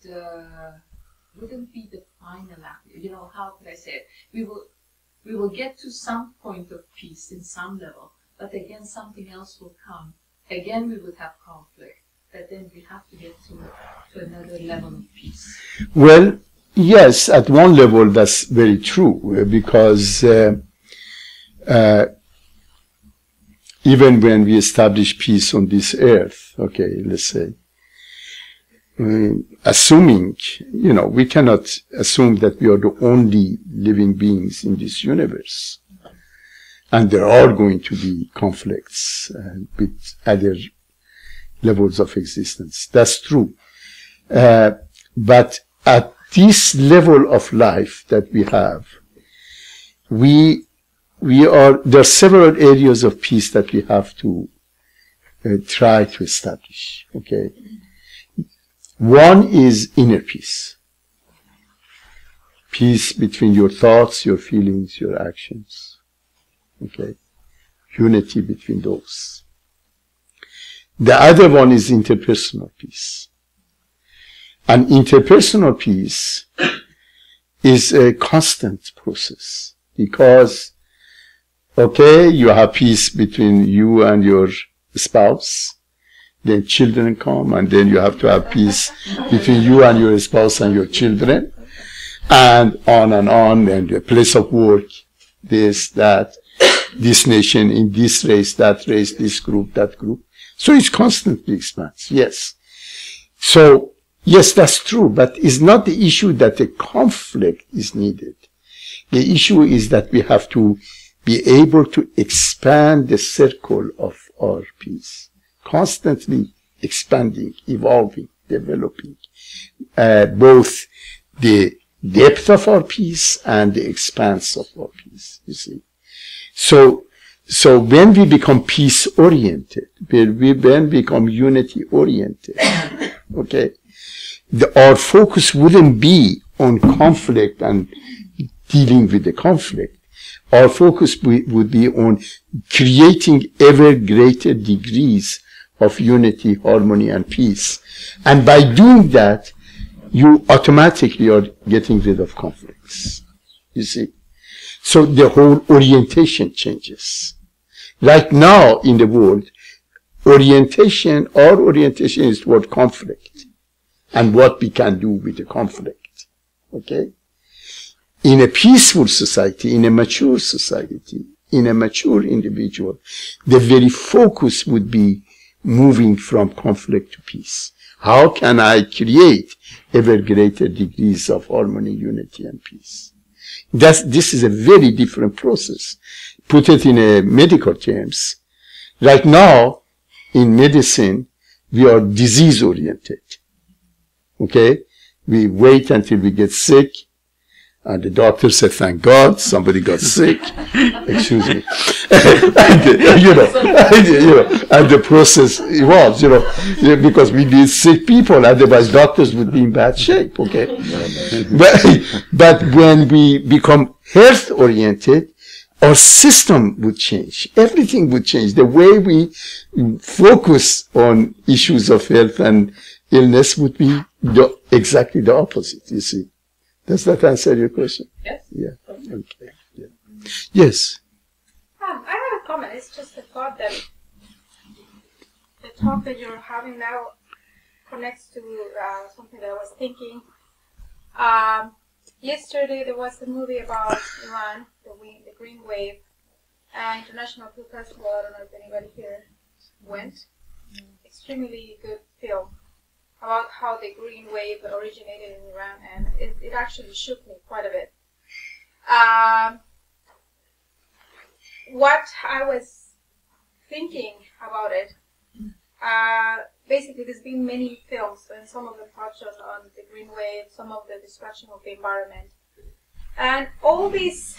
be the final act. How could I say it? We will get to some point of peace in some level, but again something else will come. Again we would have conflict, but then we have to get to another level of peace. Well, yes, at one level that's very true, because even when we establish peace on this earth, okay, let's say, assuming, we cannot assume that we are the only living beings in this universe. And there are going to be conflicts with other levels of existence. That's true. But at this level of life that we have, there are several areas of peace that we have to try to establish. Okay. One is inner peace. Peace between your thoughts, your feelings, your actions. Okay. Unity between those. The other one is interpersonal peace. And interpersonal peace is a constant process because, okay, you have peace between you and your spouse, then children come, and then you have to have peace between you and your spouse and your children, and on, and the place of work, this, that, this nation, in this race, this group, that group. So it constantly expands, yes. So, yes, that's true, but it's not the issue that a conflict is needed. The issue is that we have to be able to expand the circle of our peace, constantly expanding, evolving, developing, both the depth of our peace and the expanse of our peace, you see. So when we become peace-oriented, when we become unity-oriented, okay, our focus wouldn't be on conflict and dealing with the conflict. Our focus would be on creating ever greater degrees of unity, harmony, and peace. And by doing that, you automatically are getting rid of conflicts. You see? So the whole orientation changes. Right now in the world, our orientation is toward conflict and what we can do with the conflict. Okay? In a peaceful society, in a mature society, in a mature individual, the very focus would be moving from conflict to peace. How can I create ever greater degrees of harmony, unity, and peace? This is a very different process. Put it in a medical terms. Right now, in medicine, we are disease-oriented. Okay? We wait until we get sick, and the doctor said, thank God, somebody got sick. Excuse me. And the process evolves, because we need sick people, otherwise doctors would be in bad shape, okay? But when we become health-oriented, our system would change. Everything would change. The way we focus on issues of health and illness would be exactly the opposite, you see. Does that answer your question? Yes. Yeah. Okay. Yeah. Yes. I have a comment. It's just a thought that the talk that you're having now connects to something that I was thinking. Yesterday there was a movie about Iran, the Green Wave, International Film Festival. I don't know if anybody here went. Extremely good film about how the Green Wave originated in Iran, and it actually shook me quite a bit. What I was thinking about it, basically there's been many films, and some of them touch on the Green Wave, some of the destruction of the environment. And all these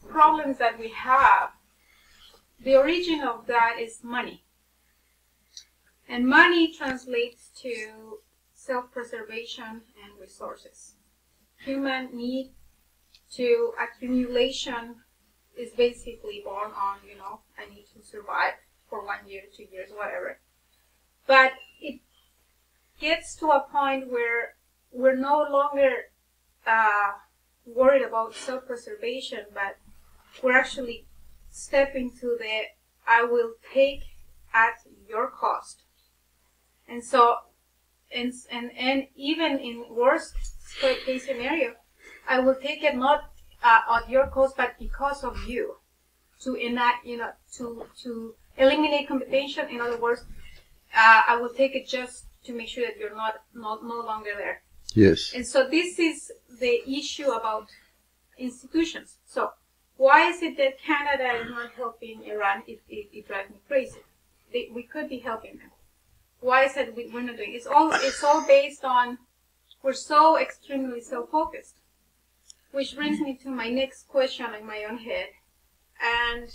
problems that we have, the origin of that is money. And money translates to self-preservation and resources. Human need to accumulation is basically born on, I need to survive for 1 year, 2 years, whatever. But it gets to a point where we're no longer worried about self-preservation, but we're actually stepping to the I will take at your cost. And so, and even in worst case scenario, I will take it not at your cost, but because of you, to enact, to eliminate competition. In other words, I will take it just to make sure that you're no longer there. Yes. And so this is the issue about institutions. So Why is it that Canada is not helping Iran? It drives me crazy. We could be helping them. Why is it we're not doing it? It's all based on, we're so extremely self-focused. Which brings me to my next question in my own head. And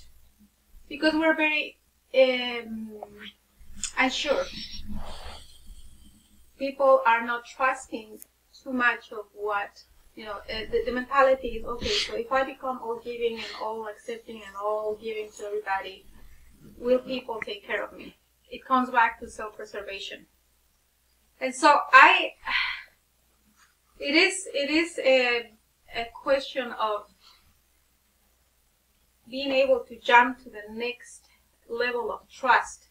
because we're very unsure, people are not trusting too much of what, the mentality is, okay, so if I become all giving and all accepting and all giving to everybody, will people take care of me? It comes back to self-preservation. And so it is a question of being able to jump to the next level of trust.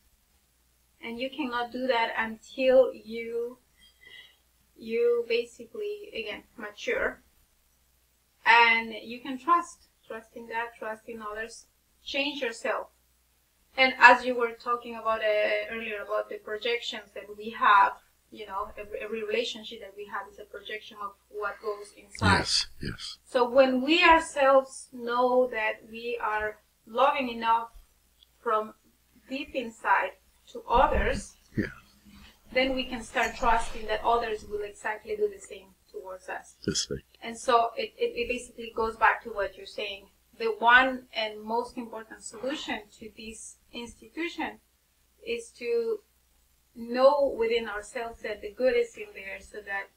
And you cannot do that until you basically, again, mature. And you can trusting God, trusting others, change yourself. And as you were talking about earlier about the projections that we have, every relationship that we have is a projection of what goes inside. Yes, yes. So when we ourselves know that we are loving enough from deep inside to others, then we can start trusting that others will exactly do the same towards us. That's right. And so it basically goes back to what you're saying. The one and most important solution to this institution is to know within ourselves that the good is in there, so that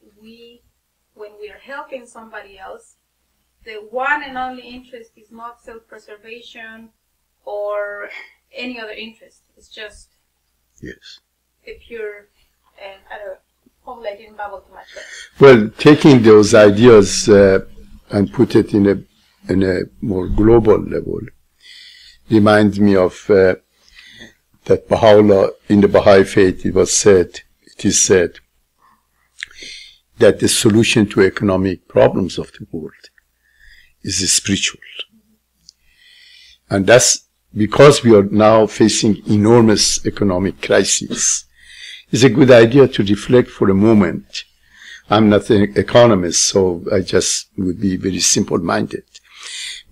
when we are helping somebody else, the one and only interest is not self-preservation or any other interest. It's just a pure, and I don't know, hopefully I didn't babble too much. Well, taking those ideas and put it in a more global level reminds me of that Baha'u'llah, in the Baha'i faith, it is said that the solution to economic problems of the world is spiritual. And that's because we are now facing enormous economic crises. It's a good idea to reflect for a moment. I'm not an economist, so I just would be very simple-minded.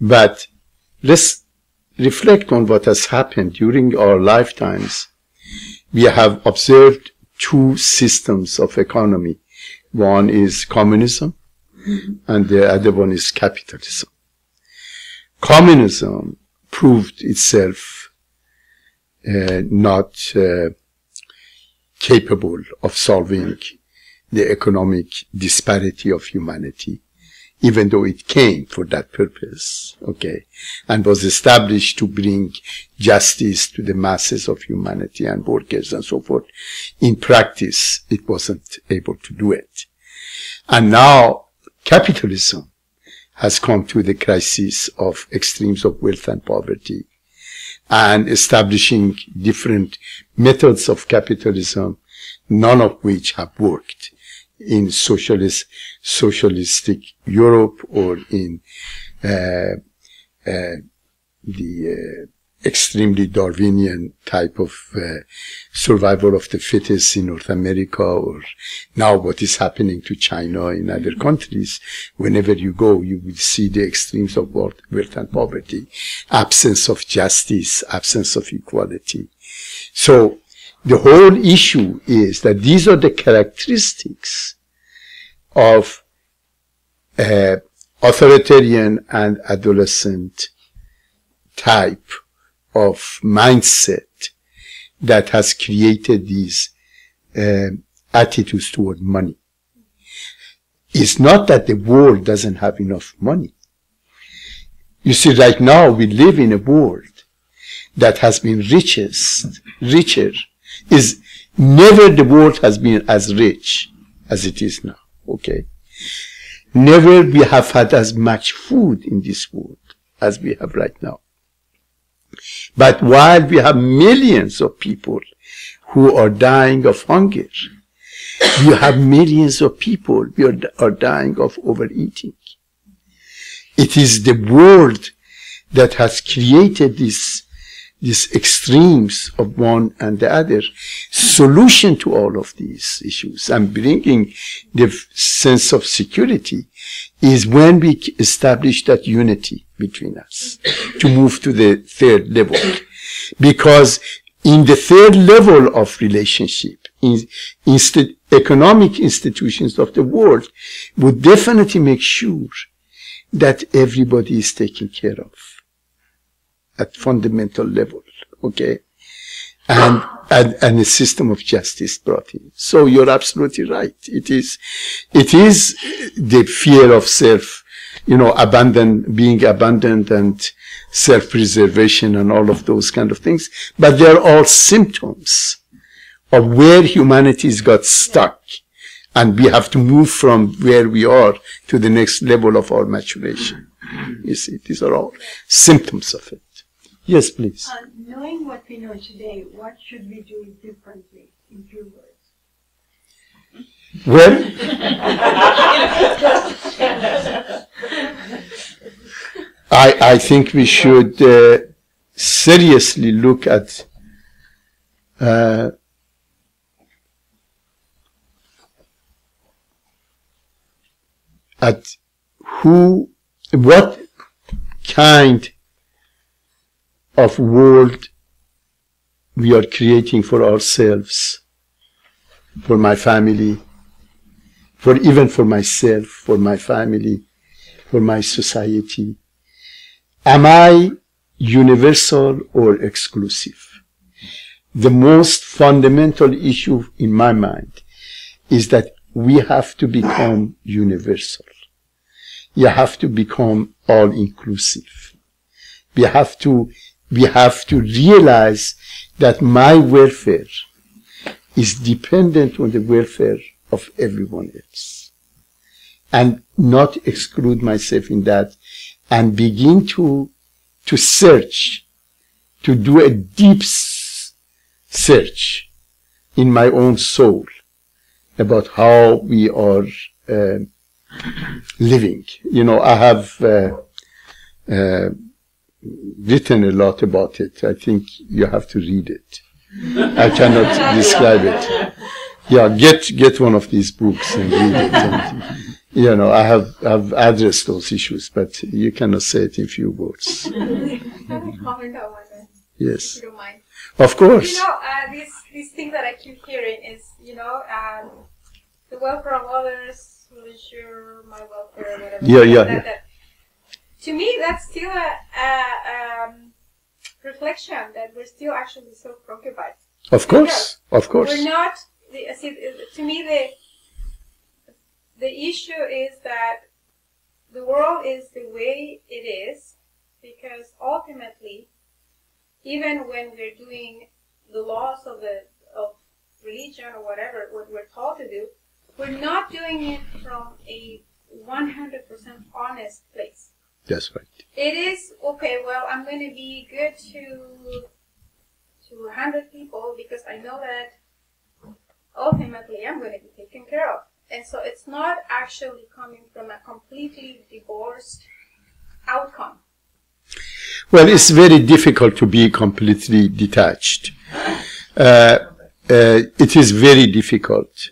But let's reflect on what has happened during our lifetimes. We have observed two systems of economy. One is communism, and the other one is capitalism. Communism proved itself not capable of solving the economic disparity of humanity, even though it came for that purpose, and was established to bring justice to the masses of humanity and workers and so forth. In practice, it wasn't able to do it. And now capitalism has come to the crisis of extremes of wealth and poverty, and establishing different methods of capitalism, none of which have worked in socialistic Europe or in the extremely Darwinian type of survival of the fittest in North America, or now what is happening to China in other countries. Whenever you go, you will see the extremes of wealth and poverty, absence of justice, absence of equality. So the whole issue is that these are the characteristics of authoritarian and adolescent type of mindset that has created these attitudes toward money. It's not that the world doesn't have enough money. You see, right now we live in a world that has been richer. Is never the world has been as rich as it is now. Never we have had as much food in this world as we have right now. But while we have millions of people who are dying of hunger, we have millions of people who are dying of overeating. It is the world that has created these extremes of one and the other. Solution to all of these issues and bringing the sense of security is when we establish that unity between us to move to the third level. Because in the third level of relationship, economic institutions of the world would definitely make sure that everybody is taken care of at fundamental level, okay? And a system of justice brought in. So you're absolutely right. It is the fear of self, being abandoned and self-preservation and all of those kind of things. But they're all symptoms of where humanity's got stuck. And we have to move from where we are to the next level of our maturation. You see, these are all symptoms of it. Yes, please. Knowing what we know today, what should we do differently, in few words? Well, I think we should seriously look at what kind of world we are creating for ourselves, for my family, even for myself, for my family, for my society. Am I universal or exclusive? The most fundamental issue in my mind is that we have to become universal. You have to become all-inclusive. We have to realize that my welfare is dependent on the welfare of everyone else, and not exclude myself in that, and begin to search, to do a deep search in my own soul about how we are living. I have written a lot about it. I think you have to read it. I cannot describe it. Yeah, get one of these books and read it. And, I have addressed those issues, but you cannot say it in few words. Can I comment on one? Yes. If you don't mind. Of course. This thing that I keep hearing is, the welfare of others will ensure my welfare, whatever. Yeah. To me, that's still a reflection that we're still actually so preoccupied. Of course. We're not. To me, the issue is that the world is the way it is because ultimately, even when we're doing the laws of religion or whatever, what we're taught to do, we're not doing it from a 100% honest place. That's right. It is, okay, well, I'm going to be good to 100 people because I know that ultimately I'm going to be taken care of. And so it's not actually coming from a completely divorced outcome. Well, it's very difficult to be completely detached. It is very difficult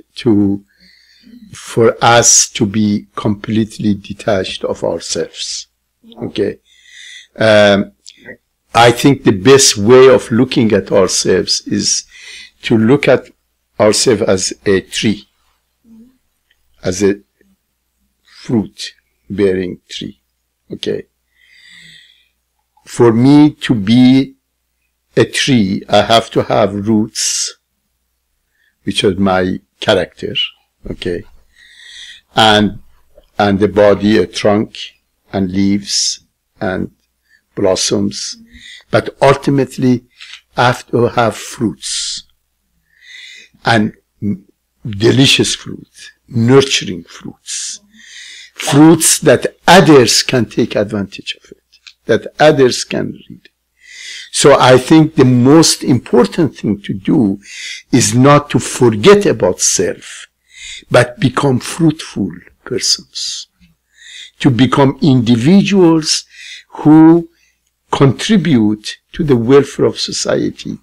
for us to be completely detached of ourselves. Okay. I think the best way of looking at ourselves is to look at ourselves as a tree, as a fruit-bearing tree. Okay. For me to be a tree, I have to have roots, which are my character. Okay. And the body, a trunk, and leaves, and blossoms. But ultimately, I have to have fruits. And delicious fruit, nurturing fruits. Fruits that others can take advantage of it, that others can read. So I think the most important thing to do is not to forget about self, but become fruitful persons. To become individuals who contribute to the welfare of society,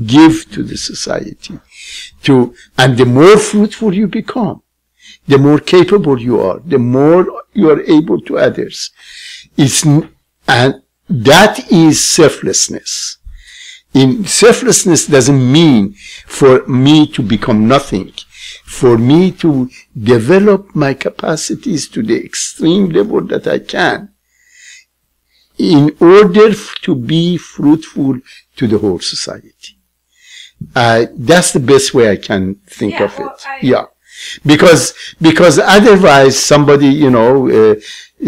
give to the society. And the more fruitful you become, the more capable you are, the more you are able to others. And that is selflessness. Selflessness doesn't mean for me to become nothing, for me to develop my capacities to the extreme level that I can in order to be fruitful to the whole society. That's the best way I can think of it. Because otherwise somebody,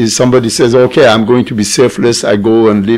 somebody says, okay, I'm going to be selfless, I go and live